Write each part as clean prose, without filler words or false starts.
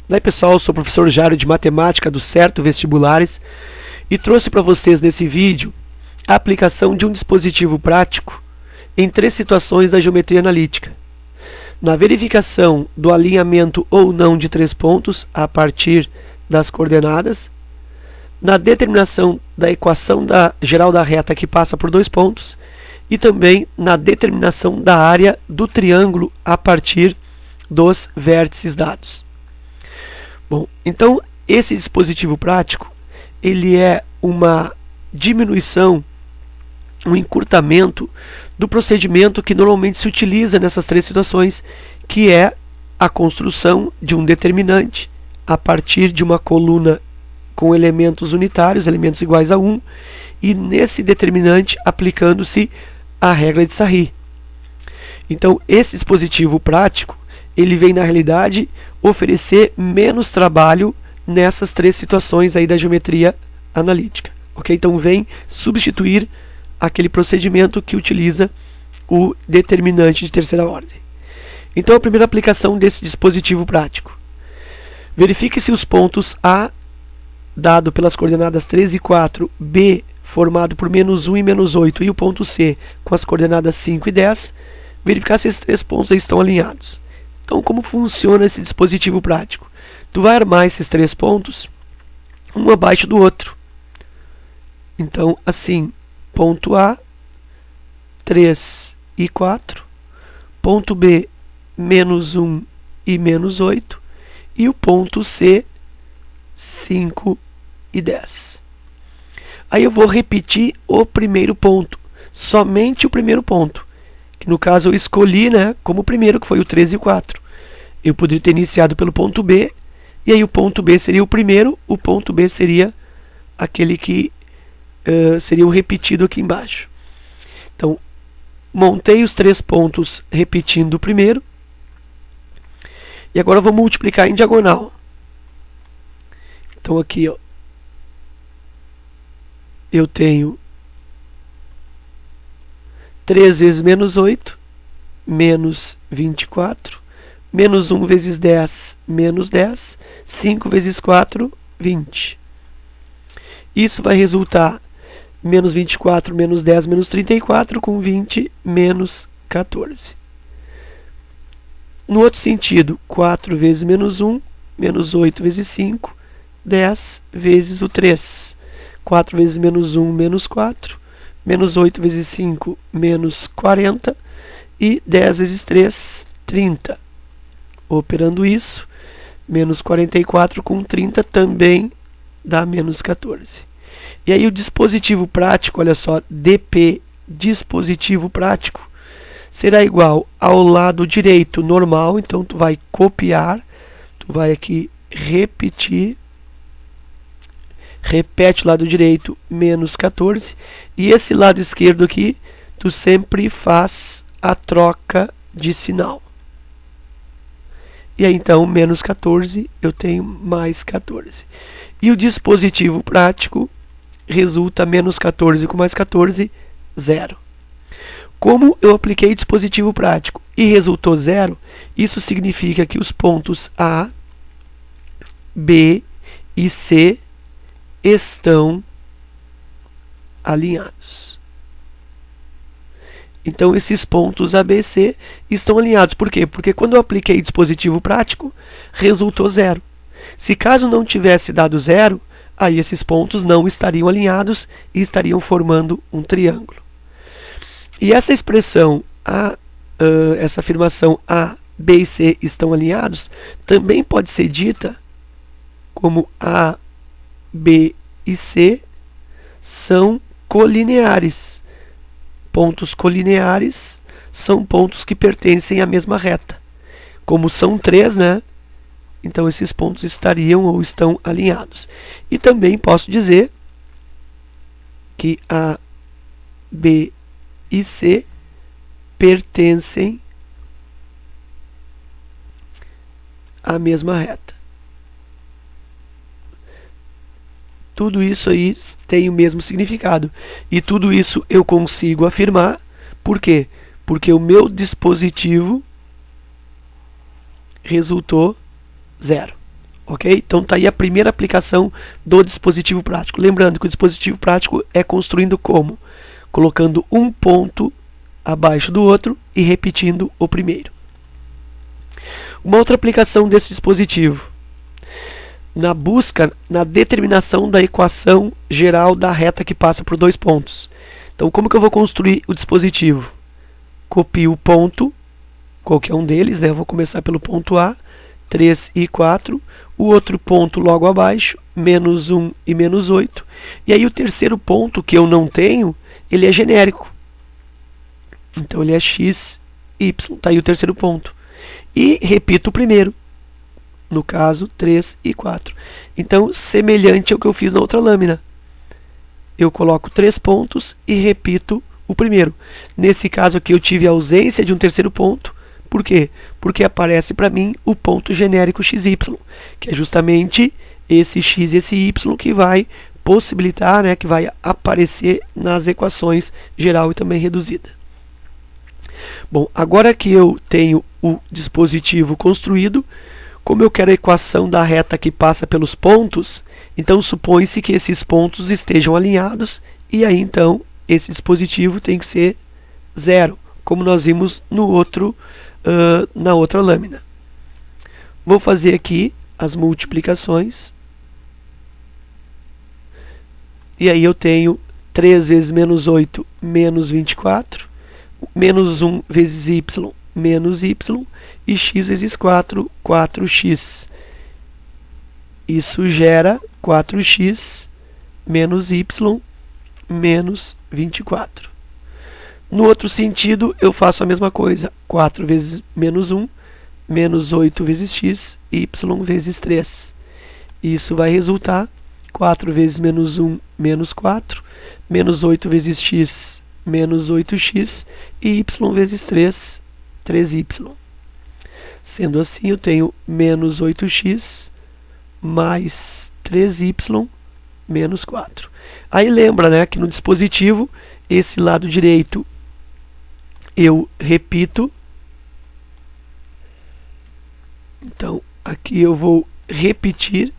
Daí pessoal, eu sou o professor Jário de Matemática do Certo Vestibulares e trouxe para vocês nesse vídeo a aplicação de um dispositivo prático em 3 situações da geometria analítica. Na verificação do alinhamento ou não de 3 pontos a partir das coordenadas, na determinação da equação geral da reta que passa por 2 pontos e também na determinação da área do triângulo a partir dos vértices dados. Bom, então esse dispositivo prático, ele é uma diminuição, um encurtamento do procedimento que normalmente se utiliza nessas 3 situações, que é a construção de um determinante a partir de uma coluna com elementos unitários, elementos iguais a 1, e nesse determinante aplicando-se a regra de Sarri. Então esse dispositivo prático, ele vem na realidade oferecer menos trabalho nessas 3 situações aí da geometria analítica, ok? Então vem substituir aquele procedimento que utiliza o determinante de terceira ordem. Então a primeira aplicação desse dispositivo prático: verifique se os pontos A, dado pelas coordenadas 3 e 4, B, formado por -1 e -8, e o ponto C, com as coordenadas 5 e 10, verificar se esses 3 pontos aí estão alinhados. Então, como funciona esse dispositivo prático? Tu vai armar esses 3 pontos, um abaixo do outro. Então, assim, ponto A, 3 e 4, ponto B, -1 e -8, e o ponto C, 5 e 10. Aí eu vou repetir o primeiro ponto, somente o primeiro ponto, que no caso eu escolhi, né, como primeiro, que foi o 3 e 4. Eu poderia ter iniciado pelo ponto B, e aí o ponto B seria o primeiro, o ponto B seria aquele que seria o repetido aqui embaixo. Então, montei os 3 pontos repetindo o primeiro, e agora eu vou multiplicar em diagonal. Então aqui, ó, eu tenho 3 vezes -8, menos 24, menos 1 vezes 10, menos 10, 5 vezes 4, 20. Isso vai resultar menos 24, menos 10, menos 34, com 20, menos 14. No outro sentido, 4 vezes -1, menos 8 vezes 5, 10 vezes o 3. 4 vezes -1, menos 4. Menos 8 vezes 5, menos 40. E 10 vezes 3, 30. Operando isso, menos 44 com 30 também dá menos 14. E aí o dispositivo prático, olha só, DP, dispositivo prático, será igual ao lado direito normal. Então tu vai copiar, tu vai aqui repetir, repete o lado direito, menos 14, e esse lado esquerdo aqui, tu sempre faz a troca de sinal. E aí então, menos 14, eu tenho mais 14. E o dispositivo prático resulta menos 14 com mais 14, 0. Como eu apliquei dispositivo prático e resultou 0, isso significa que os pontos A, B e C estão alinhados. Então esses pontos A, B e C estão alinhados. Por quê? Porque quando eu apliquei dispositivo prático, resultou 0. Se caso não tivesse dado 0, aí esses pontos não estariam alinhados e estariam formando um triângulo. E essa expressão, essa afirmação A, B e C estão alinhados, também pode ser dita como A, B e C são colineares. Pontos colineares são pontos que pertencem à mesma reta. Como são 3, né? Então esses pontos estariam ou estão alinhados. E também posso dizer que A, B e C pertencem à mesma reta. Tudo isso aí tem o mesmo significado. E tudo isso eu consigo afirmar. Por quê? Porque o meu dispositivo resultou 0. Ok? Então está aí a primeira aplicação do dispositivo prático. Lembrando que o dispositivo prático é construindo como? Colocando um ponto abaixo do outro e repetindo o primeiro. Uma outra aplicação desse dispositivo, na busca, na determinação da equação geral da reta que passa por dois pontos. Então, como que eu vou construir o dispositivo? Copio o ponto, qualquer um deles, né? Eu vou começar pelo ponto A, 3 e 4. O outro ponto logo abaixo, menos 1 e menos 8. E aí o terceiro ponto, que eu não tenho, ele é genérico. Então ele é x, y. Está aí o terceiro ponto. E repito o primeiro. No caso, 3 e 4. Então, semelhante ao que eu fiz na outra lâmina. Eu coloco 3 pontos e repito o primeiro. Nesse caso aqui eu tive a ausência de um terceiro ponto. Por quê? Porque aparece para mim o ponto genérico xy, que é justamente esse x e esse y que vai possibilitar, né, que vai aparecer nas equações geral e também reduzida. Bom, agora que eu tenho o dispositivo construído, como eu quero a equação da reta que passa pelos pontos, então supõe-se que esses pontos estejam alinhados e aí então esse dispositivo tem que ser zero, como nós vimos no outro, na outra lâmina. Vou fazer aqui as multiplicações. E aí eu tenho 3 vezes menos 8 menos 24, menos 1 vezes y menos y, e x vezes 4, 4x. Isso gera 4x menos y menos 24. No outro sentido, eu faço a mesma coisa. 4 vezes menos 1, menos 8 vezes x, y vezes 3. Isso vai resultar 4 vezes menos 1, menos 4, menos 8 vezes x, menos 8x, e y vezes 3, 3y. Sendo assim, eu tenho menos 8x mais 3y menos 4. Aí lembra, né, que no dispositivo, esse lado direito eu repito. Então, aqui eu vou repetir,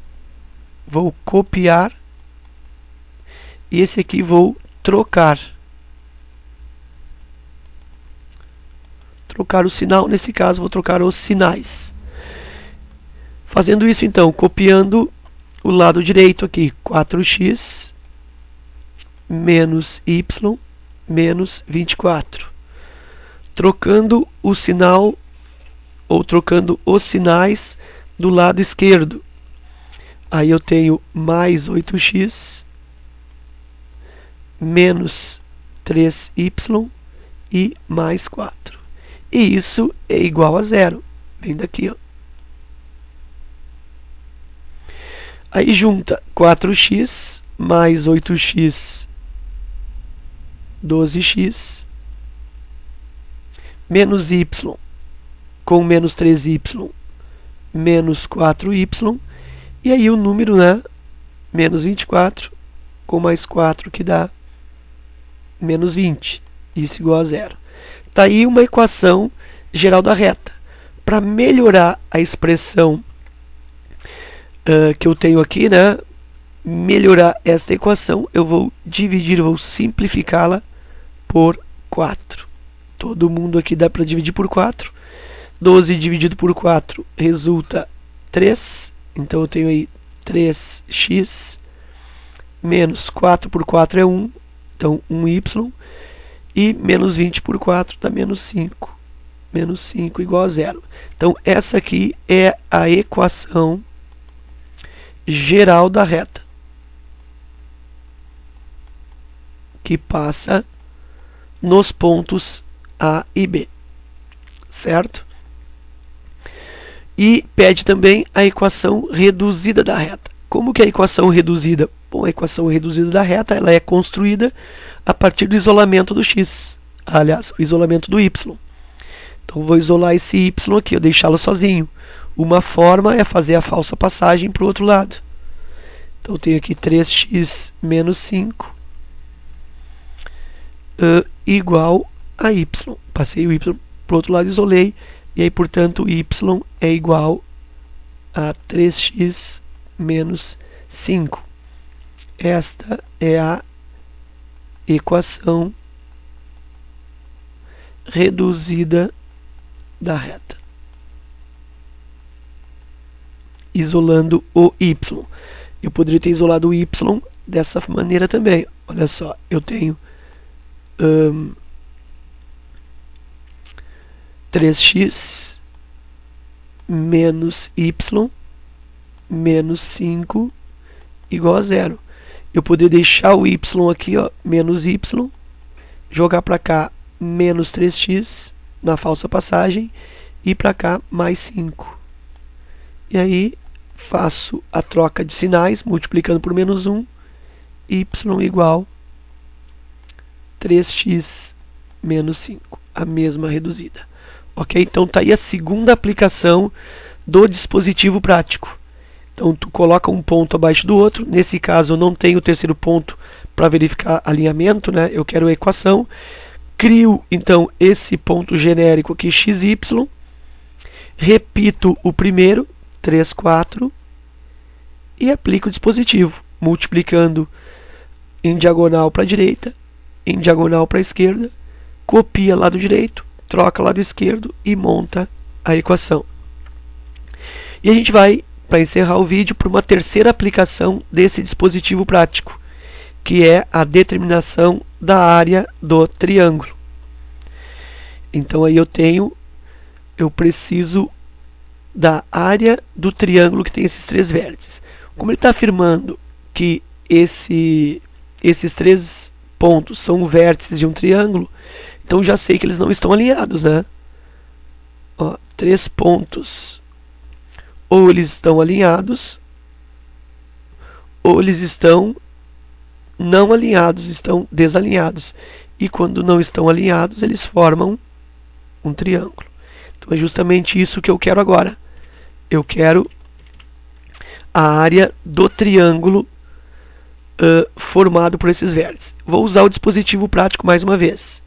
vou copiar, e esse aqui vou trocar. Trocar o sinal, nesse caso vou trocar os sinais. Fazendo isso então, copiando o lado direito aqui, 4x menos y menos 24. Trocando o sinal, ou trocando os sinais do lado esquerdo. Aí eu tenho mais 8x menos 3y e mais 4. E isso é igual a zero. Vem daqui, ó. Aí junta 4x mais 8x, 12x, menos y com menos 3y, menos 4y, e aí o número, né, menos 24, com mais 4, que dá menos 20, isso igual a zero. Está aí uma equação geral da reta. Para melhorar a expressão que eu tenho aqui, né, melhorar esta equação, eu vou dividir, vou simplificá-la por 4. Todo mundo aqui dá para dividir por 4. 12 dividido por 4 resulta 3. Então eu tenho aí 3x menos 4 por 4 é 1. Então 1y. E menos 20 por 4 dá menos 5. Menos 5 igual a 0. Então essa aqui é a equação geral da reta, que passa nos pontos A e B, certo? E pede também a equação reduzida da reta. Como que é a equação reduzida? Bom, a equação reduzida da reta ela é construída a partir do isolamento do x, aliás, o isolamento do y. Então vou isolar esse y aqui, eu deixá-lo sozinho. Uma forma é fazer a falsa passagem para o outro lado. Então eu tenho aqui 3x menos 5 igual a y. Passei o y para o outro lado, isolei, e aí, portanto, y é igual a 3x menos 5. Esta é a equação reduzida da reta, isolando o y. Eu poderia ter isolado o y dessa maneira também. Olha só, eu tenho 3x menos y menos 5 igual a 0. Eu poderia deixar o y aqui, ó, menos y, jogar para cá menos 3x na falsa passagem e para cá mais 5. E aí faço a troca de sinais, multiplicando por menos 1, y igual 3x menos 5, a mesma reduzida. Ok? Então tá aí a segunda aplicação do dispositivo prático. Então tu coloca um ponto abaixo do outro. Nesse caso eu não tenho o terceiro ponto para verificar alinhamento, né? Eu quero a equação. Crio então esse ponto genérico aqui, xy. Repito o primeiro, 3, 4. E aplico o dispositivo, multiplicando em diagonal para a direita, em diagonal para a esquerda. Copia lado direito, troca lado esquerdo e monta a equação. E a gente vai, para encerrar o vídeo, para uma terceira aplicação desse dispositivo prático, que é a determinação da área do triângulo. Então aí eu preciso da área do triângulo que tem esses três vértices. Como ele está afirmando que esses três pontos são vértices de um triângulo, então já sei que eles não estão alinhados, né? Ó, 3 pontos, ou eles estão alinhados, ou eles estão não alinhados, estão desalinhados. E quando não estão alinhados, eles formam um triângulo. Então é justamente isso que eu quero agora. Eu quero a área do triângulo formado por esses vértices. Vou usar o dispositivo prático mais uma vez.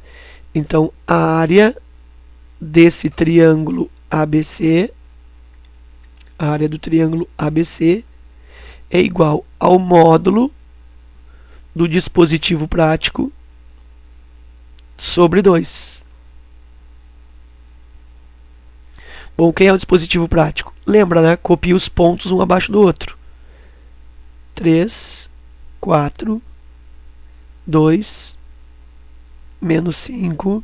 Então, a área desse triângulo ABC, a área do triângulo ABC, é igual ao módulo do dispositivo prático sobre 2. Bom, quem é o dispositivo prático? Lembra, né? Copia os pontos um abaixo do outro. 3, 4, 2, menos 5,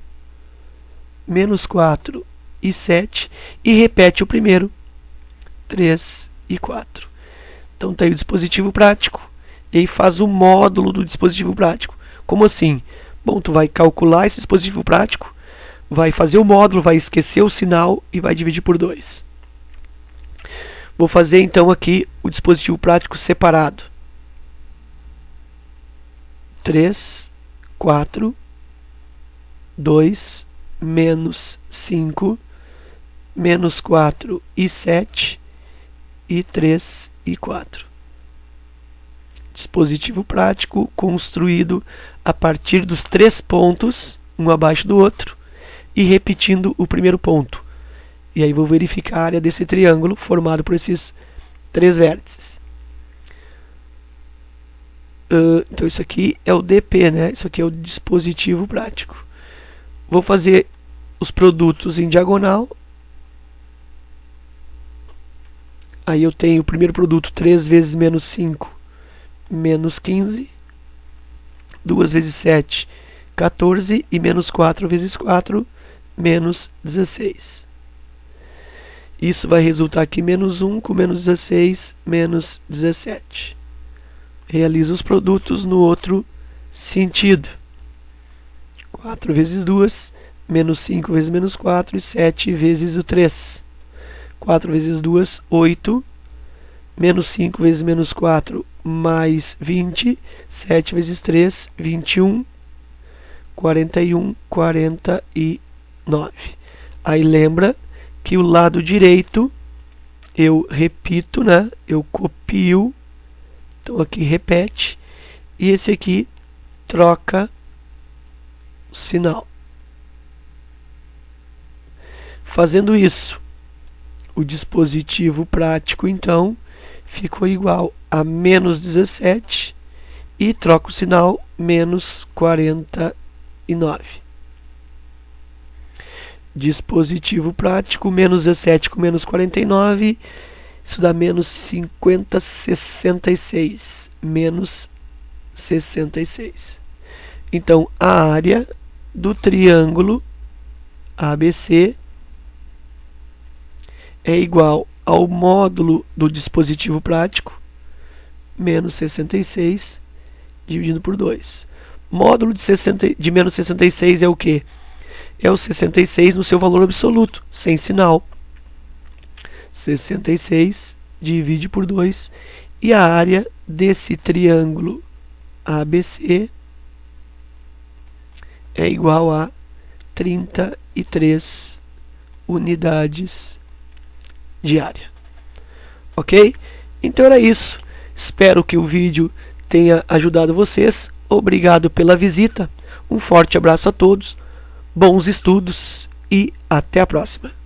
menos 4 e 7. E repete o primeiro. 3 e 4. Então está aí o dispositivo prático. E aí faz o módulo do dispositivo prático. Como assim? Bom, tu vai calcular esse dispositivo prático, vai fazer o módulo, vai esquecer o sinal e vai dividir por 2. Vou fazer então aqui o dispositivo prático separado. 3, 4, 2, menos 5, menos 4 e 7, e 3 e 4. Dispositivo prático construído a partir dos 3 pontos, um abaixo do outro, e repetindo o primeiro ponto. E aí vou verificar a área desse triângulo formado por esses 3 vértices. Então isso aqui é o DP, né? Isso aqui é o dispositivo prático. Vou fazer os produtos em diagonal. Aí eu tenho o primeiro produto, 3 vezes menos 5, menos 15. 2 vezes 7, 14. E menos 4 vezes 4, menos 16. Isso vai resultar aqui menos 1 com menos 16, menos 17. Realizo os produtos no outro sentido. 4 vezes 2, menos 5 vezes menos 4 e 7 vezes o 3. 4 vezes 2, 8. Menos 5 vezes menos 4, mais 20. 7 vezes 3, 21. 41, 49. Aí lembra que o lado direito eu repito, né? Eu copio. Então aqui repete. E esse aqui troca o sinal. Fazendo isso, O dispositivo prático, então, ficou igual a menos 17 e troca o sinal, menos 49. Dispositivo prático, menos 17 com menos 49, isso dá menos 50, 66. Menos 66. Então, a área do triângulo ABC é igual ao módulo do dispositivo prático, menos 66, dividido por 2. Módulo de menos 66 é o quê? É o 66 no seu valor absoluto, sem sinal. 66 divide por 2. E a área desse triângulo ABC é igual a 33 unidades de área. Ok? Então era isso. Espero que o vídeo tenha ajudado vocês. Obrigado pela visita. Um forte abraço a todos. Bons estudos e até a próxima.